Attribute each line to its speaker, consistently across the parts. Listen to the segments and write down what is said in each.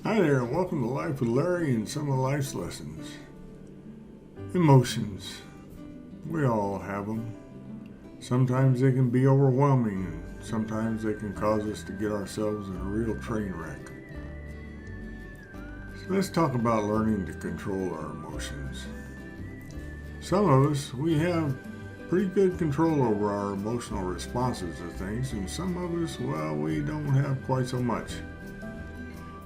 Speaker 1: Hi there, and welcome to Life with Larry and some of life's lessons. Emotions. We all have them. Sometimes they can be overwhelming, and sometimes they can cause us to get ourselves in a real train wreck. So let's talk about learning to control our emotions. Some of us, we have pretty good control over our emotional responses to things, and some of us, well, we don't have quite so much.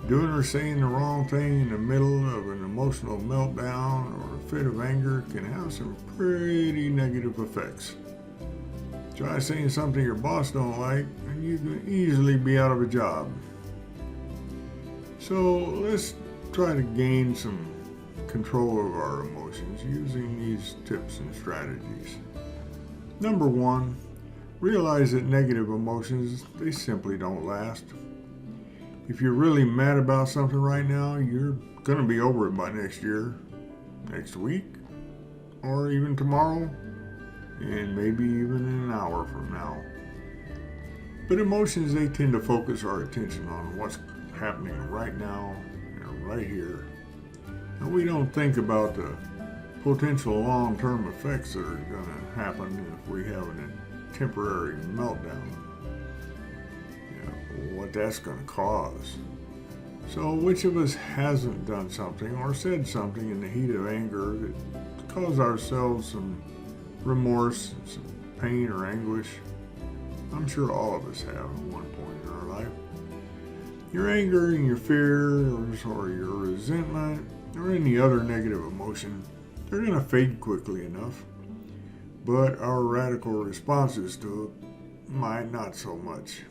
Speaker 1: Doing or saying the wrong thing in the middle of an emotional meltdown or a fit of anger can have some pretty negative effects. Try saying something your boss don't like and you can easily be out of a job. So let's try to gain some control of our emotions using these tips and strategies. Number 1, realize that negative emotions, they simply don't last. If you're really mad about something right now, you're going to be over it by next year, next week, or even tomorrow, and maybe even in an hour from now. But emotions, they tend to focus our attention on what's happening right now and right here. And we don't think about the potential long-term effects that are going to happen if we have a temporary meltdown. What that's going to cause. So which of us hasn't done something or said something in the heat of anger that caused ourselves some remorse, some pain or anguish? I'm sure all of us have at one point in our life. Your anger and your fears or your resentment or any other negative emotion, they're going to fade quickly enough. But our radical responses to it might not so much.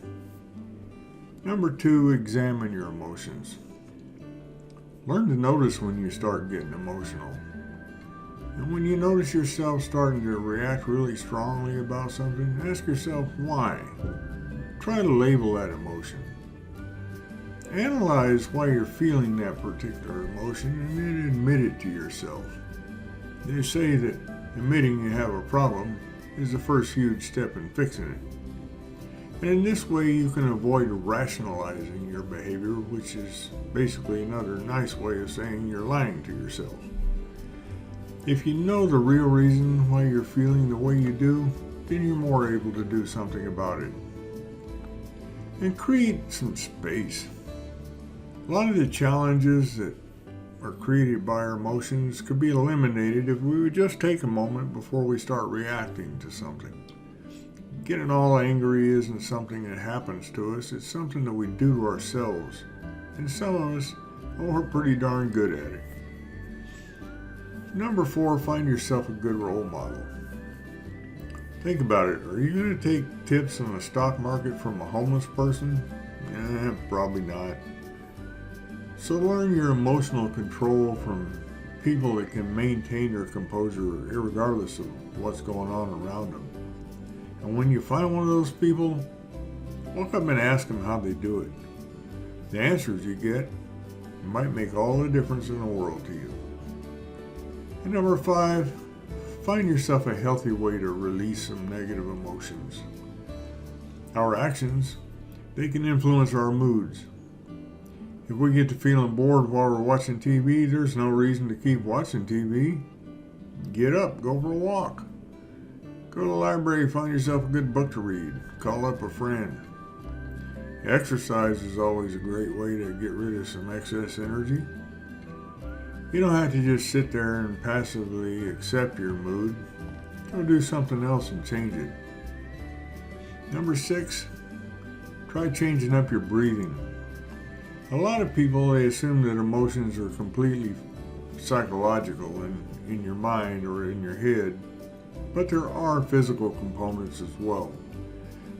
Speaker 1: Number 2, examine your emotions. Learn to notice when you start getting emotional. And when you notice yourself starting to react really strongly about something, ask yourself why. Try to label that emotion. Analyze why you're feeling that particular emotion and then admit it to yourself. They say that admitting you have a problem is the first huge step in fixing it. And in this way, you can avoid rationalizing your behavior, which is basically another nice way of saying you're lying to yourself. If you know the real reason why you're feeling the way you do, then you're more able to do something about it. And create some space. A lot of the challenges that are created by our emotions could be eliminated if we would just take a moment before we start reacting to something. Getting all angry isn't something that happens to us, it's something that we do to ourselves. And some of us, well, we're pretty darn good at it. Number 4, find yourself a good role model. Think about it. Are you going to take tips on the stock market from a homeless person? Probably not. So learn your emotional control from people that can maintain their composure irregardless of what's going on around them. And when you find one of those people, walk up and ask them how they do it. The answers you get might make all the difference in the world to you. And number 5, find yourself a healthy way to release some negative emotions. Our actions, they can influence our moods. If we get to feeling bored while we're watching TV, there's no reason to keep watching TV. Get up, go for a walk. Go to the library, find yourself a good book to read. Call up a friend. Exercise is always a great way to get rid of some excess energy. You don't have to just sit there and passively accept your mood. Go do something else and change it. Number 6, try changing up your breathing. A lot of people, they assume that emotions are completely psychological in your mind or in your head. But there are physical components as well.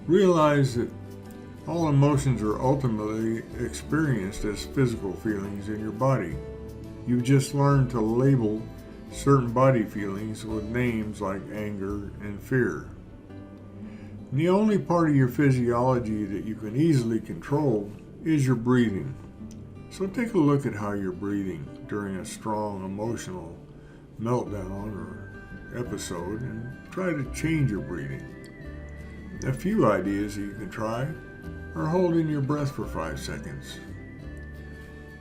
Speaker 1: Realize that all emotions are ultimately experienced as physical feelings in your body. You've just learned to label certain body feelings with names like anger and fear. And the only part of your physiology that you can easily control is your breathing. So take a look at how you're breathing during a strong emotional meltdown or episode and try to change your breathing. A few ideas that you can try are holding your breath for 5 seconds,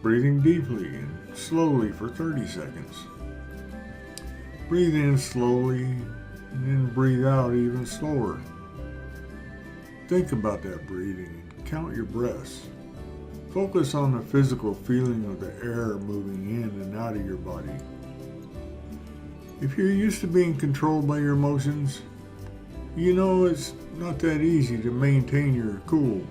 Speaker 1: breathing deeply and slowly for 30 seconds. Breathe in slowly and then breathe out even slower. Think about that breathing and count your breaths. Focus on the physical feeling of the air moving in and out of your body. If you're used to being controlled by your emotions, you know it's not that easy to maintain your cool.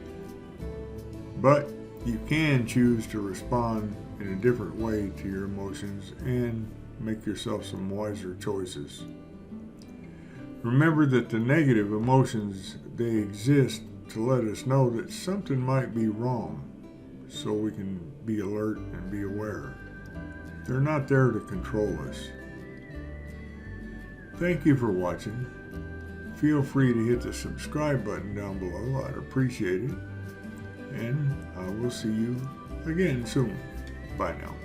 Speaker 1: But you can choose to respond in a different way to your emotions and make yourself some wiser choices. Remember that the negative emotions, they exist to let us know that something might be wrong, so we can be alert and be aware. They're not there to control us. Thank you for watching. Feel free to hit the subscribe button down below. I'd appreciate it. And I will see you again soon. Bye now.